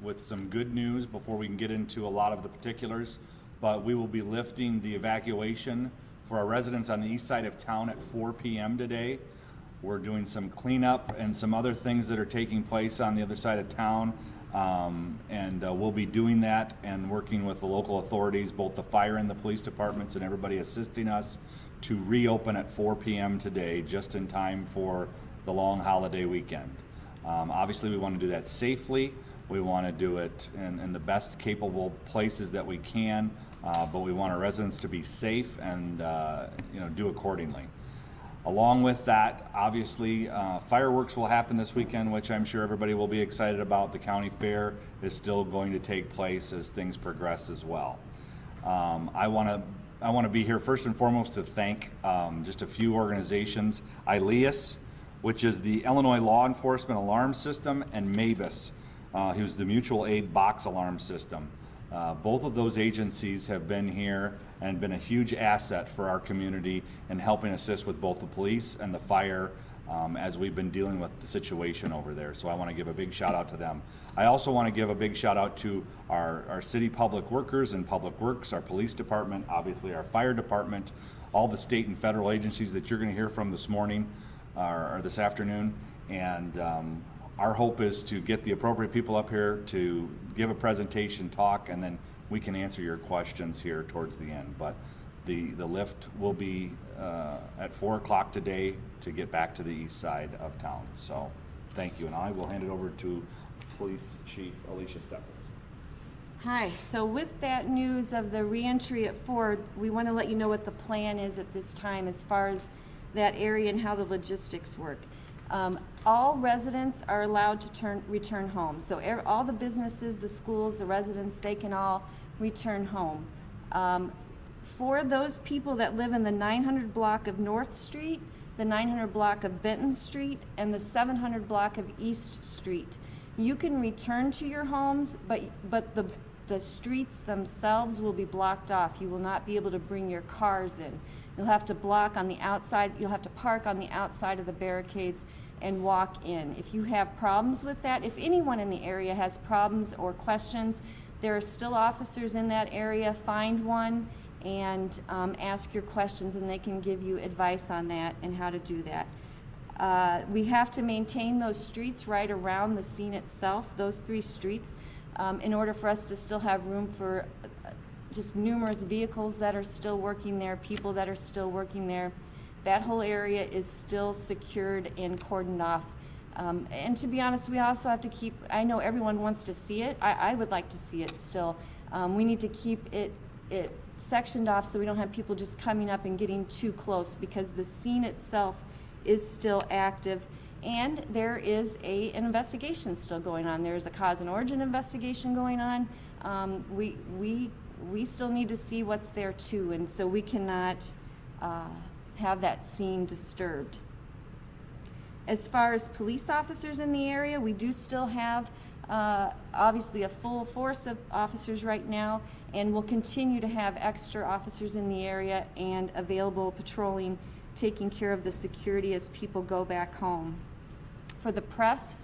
with some good news before we can get into a lot of the particulars, but we will be lifting the evacuation for our residents on the east side of town at 4 p.m. today. We're doing some cleanup and some other things that are taking place on the other side of town, and we'll be doing that and working with the local authorities, both the fire and the police departments and everybody assisting us to reopen at 4 p.m. today, just in time for the long holiday weekend. Obviously we want to do that safely. We want to do it in the best capable places that we can, but we want our residents to be safe and do accordingly. Along with that, obviously, fireworks will happen this weekend, which I'm sure everybody will be excited about. The county fair is still going to take place as things progress as well. I want to be here first and foremost to thank just a few organizations: ILEAS, which is the Illinois Law Enforcement Alarm System, and MABUS, who's the Mutual Aid Box Alarm System. Both of those agencies have been here and been a huge asset for our community in helping assist with both the police and the fire as we've been dealing with the situation over there. So I want to give a big shout out to them. I also want to give a big shout out to our city public workers and public works, our police department, obviously our fire department, all the state and federal agencies that you're going to hear from this morning or this afternoon. And our hope is to get the appropriate people up here to give a presentation, talk, and then we can answer your questions here towards the end. But the lift will be at 4 o'clock today to get back to the east side of town. So thank you, and I will hand it over to Police Chief Alicia Steffes. Hi, so with that news of the reentry at 4, we want to let you know what the plan is at this time as far as that area and how the logistics work. All residents are allowed to return home. So all the businesses, the schools, the residents, they can all return home. For those people that live in the 900 block of North Street, the 900 block of Benton Street, and the 700 block of East Street, you can return to your homes, but the streets themselves will be blocked off. You will not be able to bring your cars in. You'll have to block on the outside, you'll have to park on the outside of the barricades and walk in. If you have problems with that, if anyone in the area has problems or questions, there are still officers in that area. Find one and ask your questions, and they can give you advice on that and how to do that. We have to maintain those streets right around the scene itself, those 3 streets, in order for us to still have room for just numerous vehicles that are still working there, people that are still working there. That whole area is still secured and cordoned off. And to be honest, we also have to keep, I know everyone wants to see it. I would like to see it still. We need to keep it sectioned off so we don't have people just coming up and getting too close, because the scene itself is still active. And there is an investigation still going on. There is a cause and origin investigation going on. We still need to see what's there too, and so we cannot have that scene disturbed. As far as police officers in the area, we do still have obviously a full force of officers right now, and we'll continue to have extra officers in the area and available patrolling, taking care of the security as people go back home. For the press,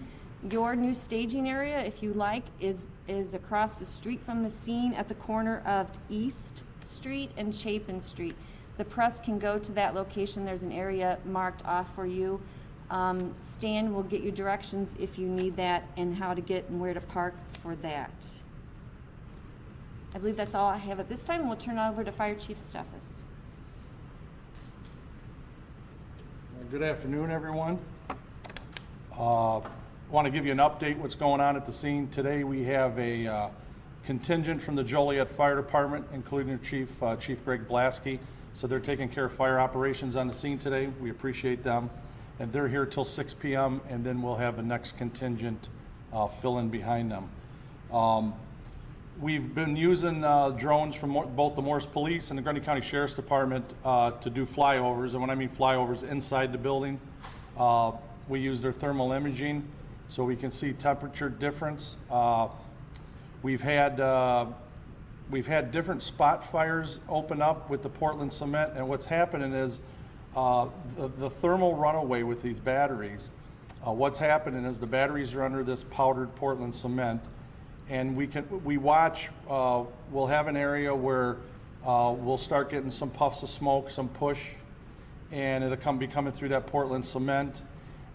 your new staging area, if you like, is across the street from the scene at the corner of East Street and Chapin Street. The press can go to that location. There's an area marked off for you. Stan will get you directions if you need that and how to get and where to park for that. I believe that's all I have at this time, and we'll turn it over to Fire Chief Steffes. Good afternoon, everyone. I want to give you an update what's going on at the scene. Today we have a contingent from the Joliet Fire Department, including their Chief Greg Blasky. So they're taking care of fire operations on the scene today. We appreciate them. And they're here till 6 p.m. and then we'll have the next contingent fill in behind them. We've been using drones from both the Morris Police and the Grundy County Sheriff's Department to do flyovers. And when I mean flyovers, inside the building. We use their thermal imaging so we can see temperature difference. We've had different spot fires open up with the Portland cement, and what's happening is the thermal runaway with these batteries What's happening is the batteries are under this powdered Portland cement, and we watch, we'll have an area where we'll start getting some puffs of smoke, some push, and it'll be coming through that Portland cement,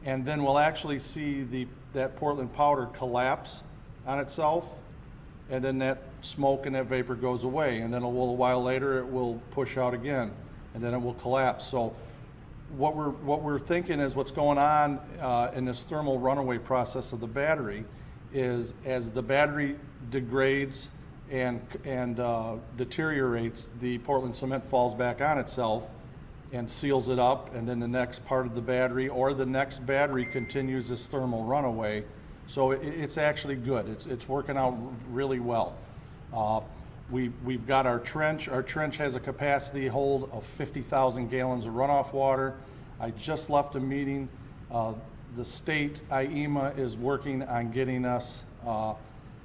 and then we'll actually see that Portland powder collapse on itself, and then that smoke and that vapor goes away, and then a little while later it will push out again, and then it will collapse. So what we're thinking is what's going on in this thermal runaway process of the battery is as the battery degrades and deteriorates, the Portland cement falls back on itself and seals it up, and then the next part of the battery or the next battery continues this thermal runaway. So it's actually good. It's working out really well. We've got our trench. Our trench has a capacity hold of 50,000 gallons of runoff water. I just left a meeting. The state, IEMA, is working on getting us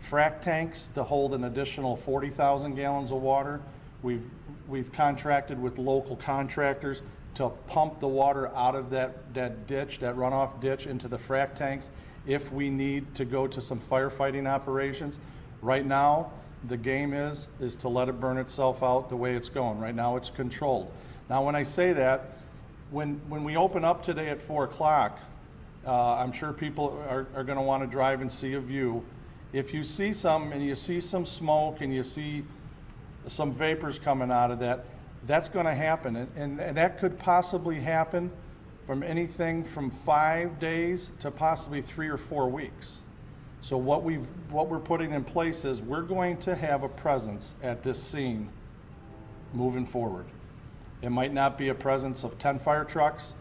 frac tanks to hold an additional 40,000 gallons of water. We've contracted with local contractors to pump the water out of that ditch, that runoff ditch, into the frac tanks if we need to go to some firefighting operations. Right now, the game is to let it burn itself out the way it's going. Right now, it's controlled. Now, when I say that, when we open up today at 4 o'clock, I'm sure people are going to want to drive and see a view. If you see some, and you see some smoke, and you see some vapors coming out of that, that's going to happen. And that could possibly happen from anything from 5 days to possibly 3 or 4 weeks. So what we're putting in place is we're going to have a presence at this scene moving forward. It might not be a presence of 10 fire trucks.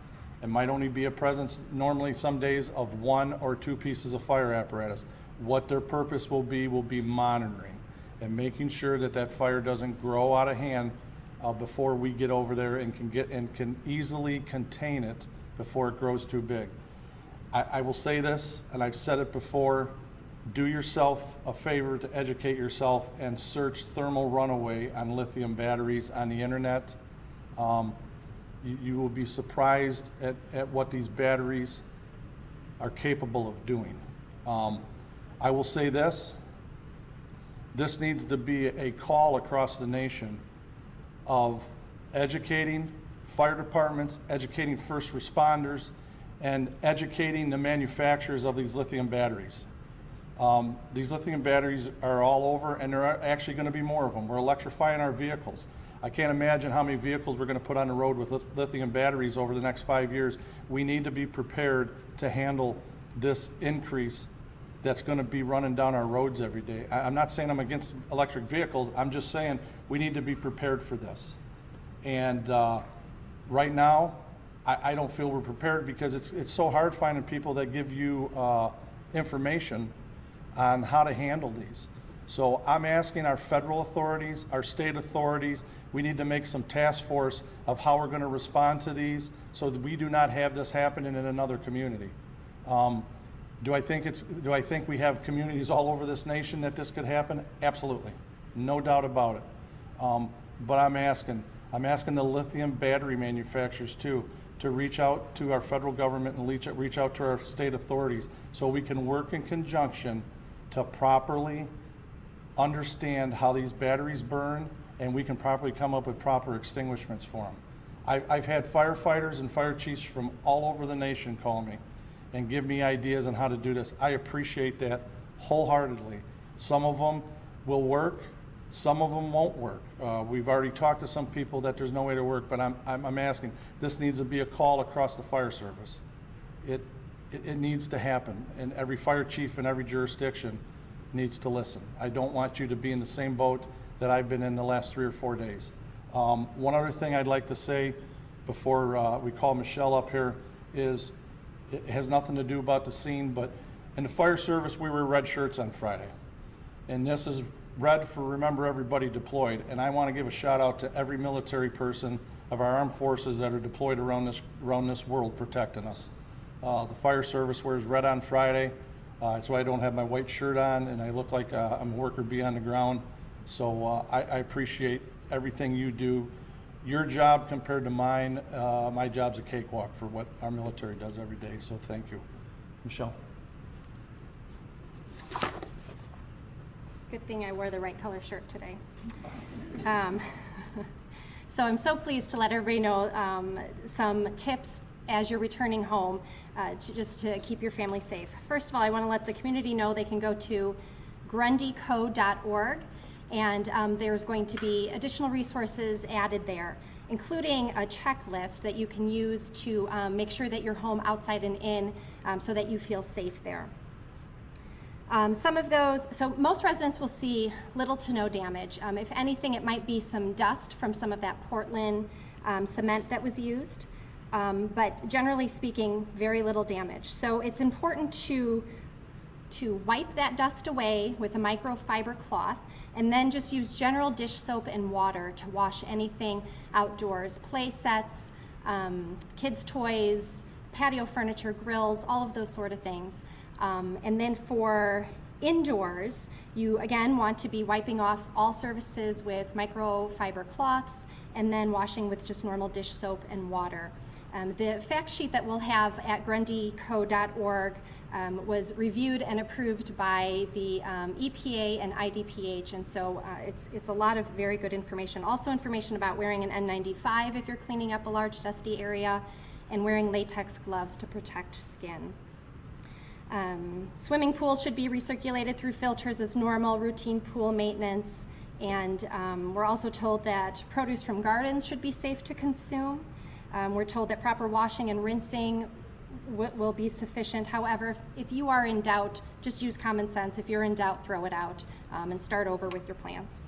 It might only be a presence normally some days of 1 or 2 pieces of fire apparatus. What their purpose will be monitoring and making sure that that fire doesn't grow out of hand before we get over there and can easily contain it before it grows too big. I will say this, and I've said it before, do yourself a favor to educate yourself and search thermal runaway on lithium batteries on the internet. You will be surprised at what these batteries are capable of doing. I will say this needs to be a call across the nation of educating fire departments, educating first responders, and educating the manufacturers of these lithium batteries. These lithium batteries are all over, and there are actually going to be more of them. We're electrifying our vehicles. I can't imagine how many vehicles we're going to put on the road with lithium batteries over the next 5 years. We need to be prepared to handle this increase that's going to be running down our roads every day. I'm not saying I'm against electric vehicles. I'm just saying we need to be prepared for this. And right now, I don't feel we're prepared because it's so hard finding people that give you information on how to handle these. So I'm asking our federal authorities, our state authorities, we need to make some task force of how we're going to respond to these so that we do not have this happening in another community. Do I think we have communities all over this nation that this could happen? Absolutely, no doubt about it. But I'm asking the lithium battery manufacturers too to reach out to our federal government and reach out to our state authorities so we can work in conjunction to properly understand how these batteries burn, and we can properly come up with proper extinguishments for them. I've had firefighters and fire chiefs from all over the nation call me and give me ideas on how to do this. I appreciate that wholeheartedly. Some of them will work, some of them won't work. We've already talked to some people that there's no way to work, but I'm asking, this needs to be a call across the fire service. It needs to happen, and every fire chief in every jurisdiction needs to listen. I don't want you to be in the same boat that I've been in the last 3 or 4 days. One other thing I'd like to say before we call Michelle up here is, it has nothing to do about the scene, but in the fire service, we wear red shirts on Friday. And this is red for Remember Everybody Deployed. And I want to give a shout out to every military person of our armed forces that are deployed around this world protecting us. The fire service wears red on Friday. That's why I don't have my white shirt on, and I look like I'm a worker bee on the ground. So I appreciate everything you do. Your job compared to mine, my job's a cakewalk for what our military does every day, so thank you. Michelle? Good thing I wore the right color shirt today. Um, So I'm so pleased to let everybody know some tips as you're returning home just to keep your family safe. First of all, I want to let the community know they can go to grundyco.org, and there's going to be additional resources added there, including a checklist that you can use to make sure that you're home outside and in so that you feel safe there. Some of those, so most residents will see little to no damage. If anything, it might be some dust from some of that Portland cement that was used, but generally speaking, very little damage. So it's important to wipe that dust away with a microfiber cloth, and then just use general dish soap and water to wash anything outdoors, play sets, kids' toys, patio furniture, grills, all of those sort of things. And then for indoors, you again want to be wiping off all surfaces with microfiber cloths and then washing with just normal dish soap and water. The fact sheet that we'll have at grundyco.org was reviewed and approved by the EPA and IDPH, and so it's a lot of very good information. Also information about wearing an N95 if you're cleaning up a large dusty area, and wearing latex gloves to protect skin. Swimming pools should be recirculated through filters as normal routine pool maintenance, and we're also told that produce from gardens should be safe to consume. We're told that proper washing and rinsing will be sufficient. However, if you are in doubt, just use common sense. If you're in doubt, throw it out and start over with your plants.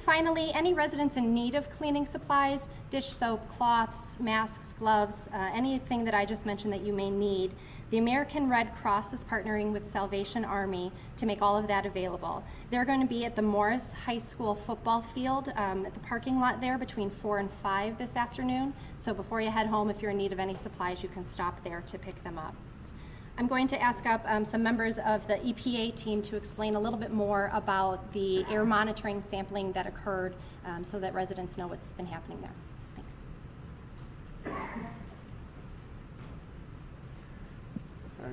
Finally, any residents in need of cleaning supplies, dish soap, cloths, masks, gloves, anything that I just mentioned that you may need, the American Red Cross is partnering with Salvation Army to make all of that available. They're going to be at the Morris High School football field at the parking lot there between 4 and 5 this afternoon. So before you head home, if you're in need of any supplies, you can stop there to pick them up. I'm going to ask up some members of the EPA team to explain a little bit more about the air monitoring sampling that occurred so that residents know what's been happening there. Thanks.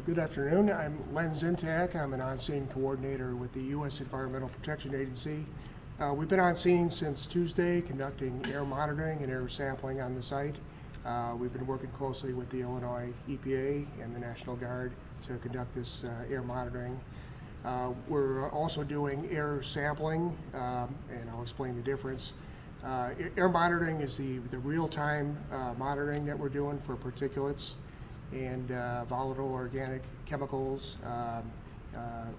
Good afternoon. I'm Len Zintak. I'm an on-scene coordinator with the U.S. Environmental Protection Agency. We've been on scene since Tuesday conducting air monitoring and air sampling on the site. We've been working closely with the Illinois EPA and the National Guard to conduct this air monitoring. We're also doing air sampling, and I'll explain the difference. Air monitoring is the real-time monitoring that we're doing for particulates and volatile organic chemicals,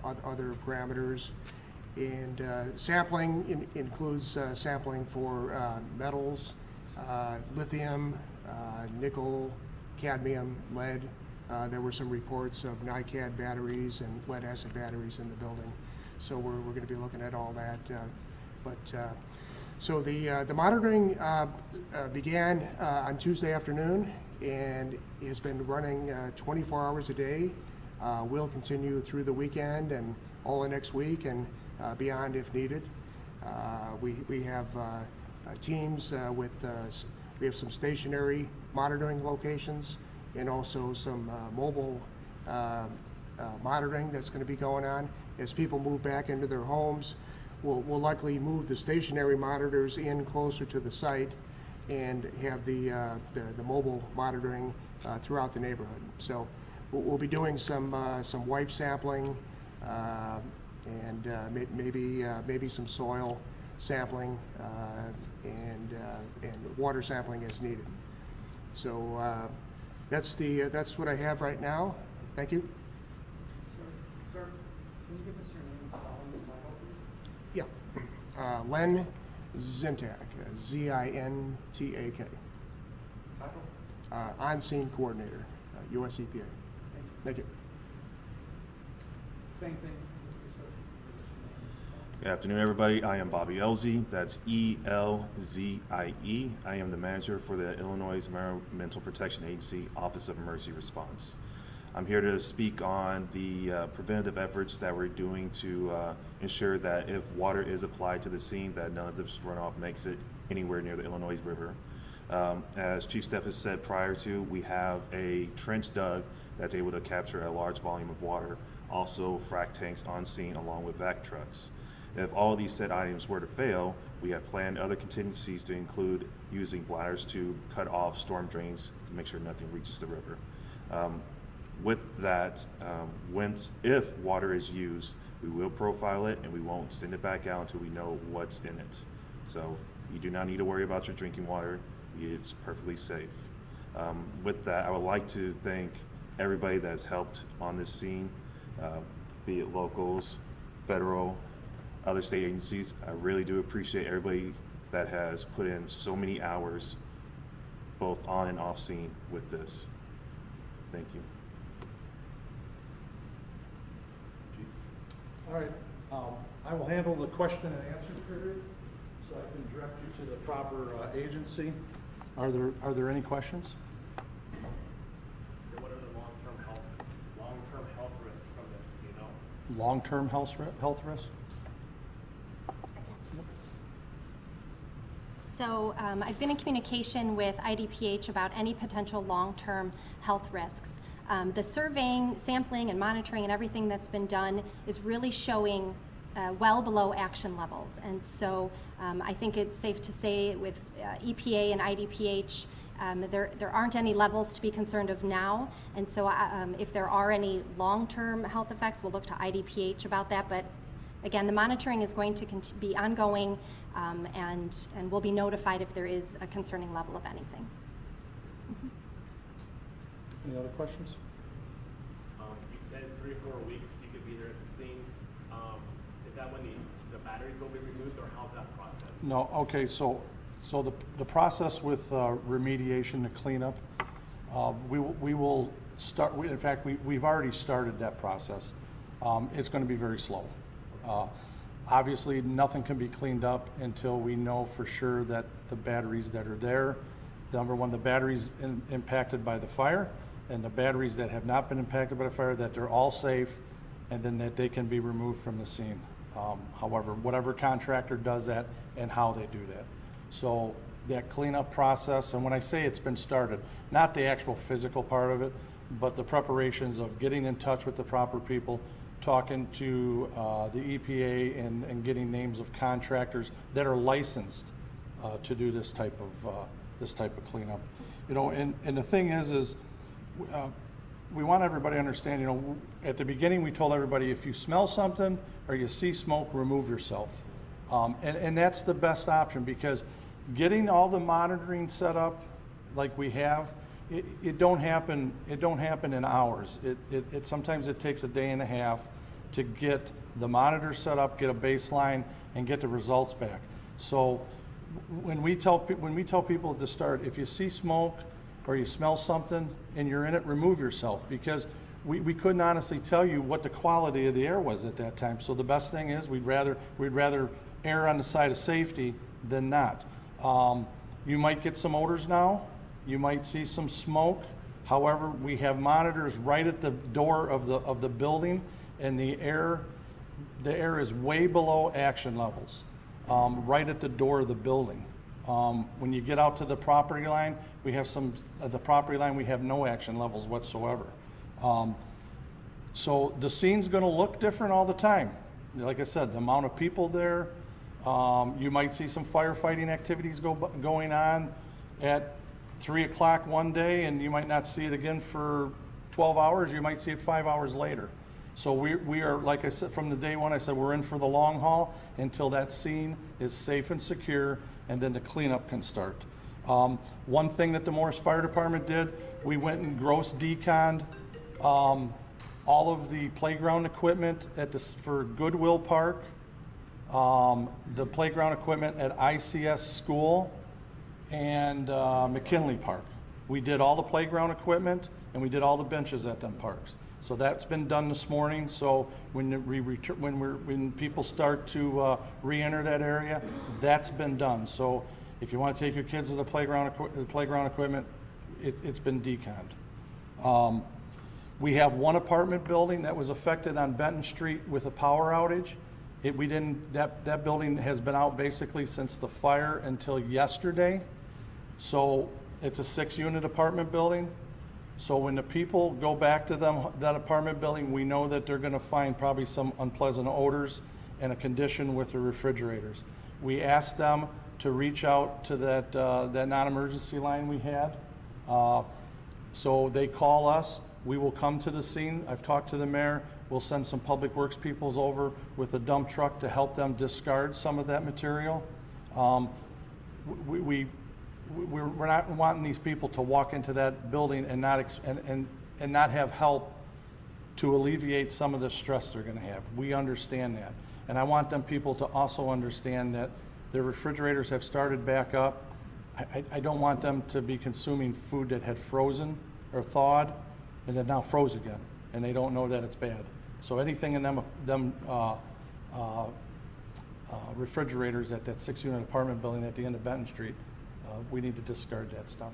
other parameters. And sampling includes sampling for metals, lithium, nickel, cadmium, lead. There were some reports of NiCad batteries and lead acid batteries in the building. So we're going to be looking at all that. So the monitoring began on Tuesday afternoon and has been running 24 hours a day. Will continue through the weekend and all of next week and beyond if needed. We have teams we have some stationary monitoring locations and also some mobile monitoring that's going to be going on. As people move back into their homes, we'll likely move the stationary monitors in closer to the site and have the mobile monitoring throughout the neighborhood. So we'll be doing some wipe sampling and maybe some soil sampling and water sampling as needed. So that's what I have right now. Thank you. Sir, can you give us your name and spelling and title, please? Yeah, Len Zintak, Z-I-N-T-A-K. Title? On-scene coordinator, US EPA. Thank you. Same thing. Good afternoon, everybody. I am Bobby Elzie. That's E-L-Z-I-E. I am the manager for the Illinois Environmental Protection Agency Office of Emergency Response. I'm here to speak on the preventative efforts that we're doing to ensure that if water is applied to the scene, that none of this runoff makes it anywhere near the Illinois River. As Chief Steffes said prior to, we have a trench dug that's able to capture a large volume of water. Also, frac tanks on scene along with vac trucks. If all of these said items were to fail, we have planned other contingencies to include using bladders to cut off storm drains to make sure nothing reaches the river. With that, if water is used, we will profile it and we won't send it back out until we know what's in it. So you do not need to worry about your drinking water. It's perfectly safe. With that, I would like to thank everybody that has helped on this scene, be it locals, federal, other state agencies. I really do appreciate everybody that has put in so many hours, both on and off scene with this. Thank you. All right, I will handle the question and answer period, so I can direct you to the proper agency. Are there any questions? What are the long-term health risks from this, do you know? Long-term health risks? So I've been in communication with IDPH about any potential long-term health risks. The surveying, sampling, and monitoring and everything that's been done is really showing well below action levels. And so I think it's safe to say with EPA and IDPH, there aren't any levels to be concerned of now. And so if there are any long-term health effects, we'll look to IDPH about that. But again, the monitoring is going to be ongoing, and we'll be notified if there is a concerning level of anything. Mm-hmm. Any other questions? You said 3 or 4 weeks you could be there at the scene. Is that when the batteries will be removed, or how's that process? No, okay, so the process with remediation, the cleanup, we will start, in fact, we've already started that process. It's going to be very slow. Obviously, nothing can be cleaned up until we know for sure that the batteries that are there, number one, the batteries impacted by the fire, and the batteries that have not been impacted by the fire, that they're all safe, and then that they can be removed from the scene. However, whatever contractor does that and how they do that. So that cleanup process, and when I say it's been started, not the actual physical part of it, but the preparations of getting in touch with the proper people, talking to the EPA and getting names of contractors that are licensed to do this type of cleanup. You know, and the thing is we want everybody to understand, you know, at the beginning we told everybody, if you smell something or you see smoke, remove yourself. And that's the best option, because getting all the monitoring set up like we have, it don't happen in hours. Sometimes it takes a day and a half to get the monitor set up, get a baseline, and get the results back. So when we tell people to start, if you see smoke or you smell something and you're in it, remove yourself, because we couldn't honestly tell you what the quality of the air was at that time. So the best thing is we'd rather err on the side of safety than not. You might get some odors now. You might see some smoke. However, we have monitors right at the door of the building, and the air is way below action levels, right at the door of the building. When you get out to the property line, we have the property line, we have no action levels whatsoever. So the scene's going to look different all the time. Like I said, the amount of people there, you might see some firefighting activities going on at 3 o'clock one day, and you might not see it again for 12 hours. You might see it 5 hours later. So we are, like I said, from the day one, I said we're in for the long haul until that scene is safe and secure, and then the cleanup can start. One thing that the Morris Fire Department did, we went and gross deconned all of the playground equipment for Goodwill Park, the playground equipment at ICS School, and McKinley Park. We did all the playground equipment, and we did all the benches at them parks. So that's been done this morning. So when people start to re-enter that area, that's been done. So if you want to take your kids to the playground equipment, it's been deconned. We have one apartment building that was affected on Benton Street with a power outage. That building has been out basically since the fire until yesterday. So it's a 6-unit apartment building. So when the people go back to that apartment building, we know that they're gonna find probably some unpleasant odors and a condition with the refrigerators. We asked them to reach out to that non-emergency line we had. So they call us, we will come to the scene. I've talked to the mayor. We'll send some public works peoples over with a dump truck to help them discard some of that material. We're not wanting these people to walk into that building and not have help to alleviate some of the stress they're gonna have. We understand that. And I want them people to also understand that their refrigerators have started back up. I don't want them to be consuming food that had frozen or thawed and then now froze again, and they don't know that it's bad. So anything in them refrigerators at that 6-unit apartment building at the end of Benton Street, we need to discard that stuff.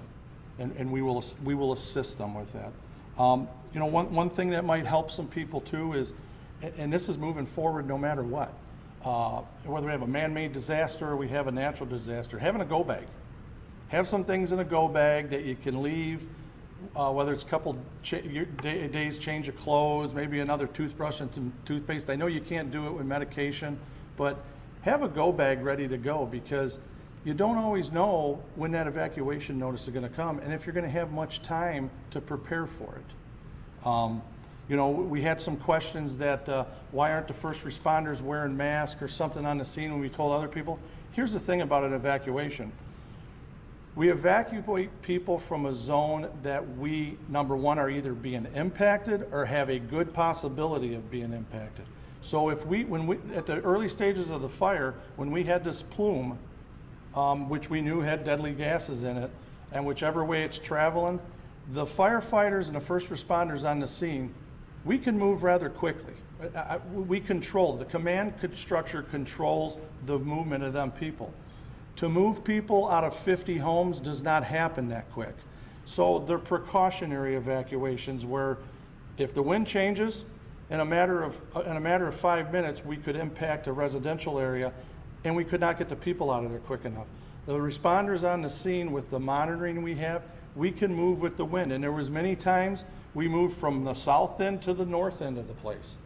And we will assist them with that. You know, one thing that might help some people too is, and this is moving forward no matter what, whether we have a man-made disaster or we have a natural disaster, having a go bag. Have some things in a go bag that you can leave, whether it's a couple days change of clothes, maybe another toothbrush and some toothpaste. I know you can't do it with medication, but have a go bag ready to go, because you don't always know when that evacuation notice is going to come and if you're going to have much time to prepare for it. You know, we had some questions that why aren't the first responders wearing masks or something on the scene when we told other people. Here's the thing about an evacuation. We evacuate people from a zone that we, number one, are either being impacted or have a good possibility of being impacted. So if at the early stages of the fire, when we had this plume, which we knew had deadly gases in it, and whichever way it's traveling, the firefighters and the first responders on the scene, we can move rather quickly. We control, the command structure controls the movement of them people. To move people out of 50 homes does not happen that quick. So they're precautionary evacuations where if the wind changes, in a matter of 5 minutes, we could impact a residential area and we could not get the people out of there quick enough. The responders on the scene, with the monitoring we have, we can move with the wind. And there was many times we moved from the south end to the north end of the place.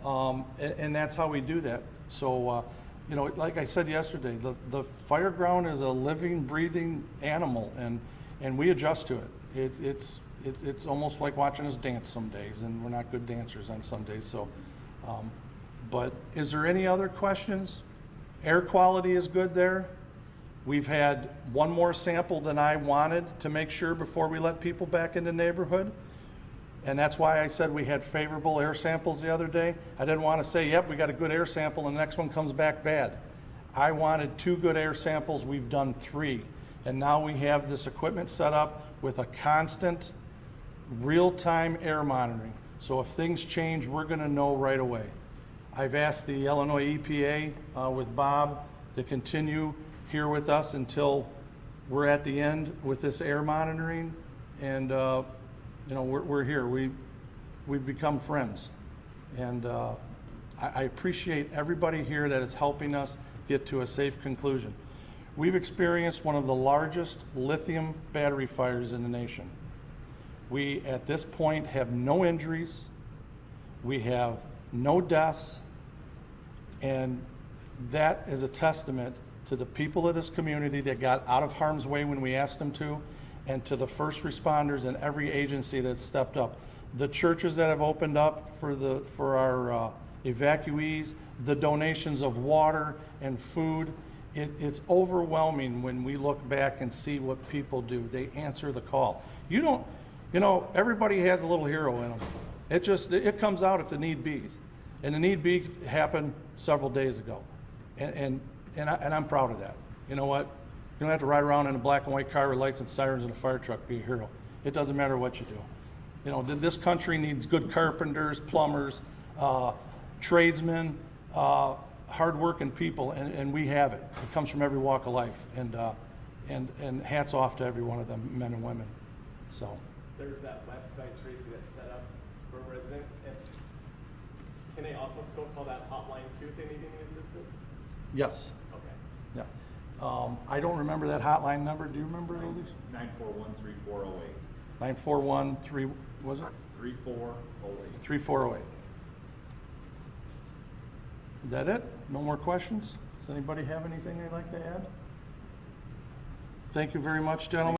And that's how we do that. So, you know, like I said yesterday, the fire ground is a living, breathing animal, and we adjust to it. It's almost like watching us dance some days, and we're not good dancers on some days. So, but is there any other questions? Air quality is good there. We've had one more sample than I wanted to make sure before we let people back in the neighborhood. And that's why I said we had favorable air samples the other day. I didn't want to say, yep, we got a good air sample and the next one comes back bad. I wanted 2 good air samples. We've done 3. And now we have this equipment set up with a constant real-time air monitoring. So if things change, we're going to know right away. I've asked the Illinois EPA with Bob to continue here with us until we're at the end with this air monitoring. And you know, we're here. We've become friends. And I appreciate everybody here that is helping us get to a safe conclusion. We've experienced one of the largest lithium battery fires in the nation. We, at this point, have no injuries. We have no deaths. And that is a testament to the people of this community that got out of harm's way when we asked them to, and to the first responders and every agency that stepped up. The churches that have opened up for our evacuees, the donations of water and food. It's overwhelming when we look back and see what people do. They answer the call. You know, everybody has a little hero in them. It comes out if the need be. And the need be happened several days ago. And I'm proud of that. You know what? You don't have to ride around in a black and white car with lights and sirens and a fire truck, be a hero. It doesn't matter what you do. You know, this country needs good carpenters, plumbers, tradesmen, hard-working people, and we have it. It comes from every walk of life, and hats off to every one of them, men and women. So. There's that website, Tracy, that's set up for residents. And can they also still call that hotline too if they need any assistance? Yes. Okay. Yeah. I don't remember that hotline number. Do you remember it, Elise? 941-3408. 941-3, was it? 3408. 3408. Is that it? No more questions? Does anybody have anything they'd like to add? Thank you very much, gentlemen.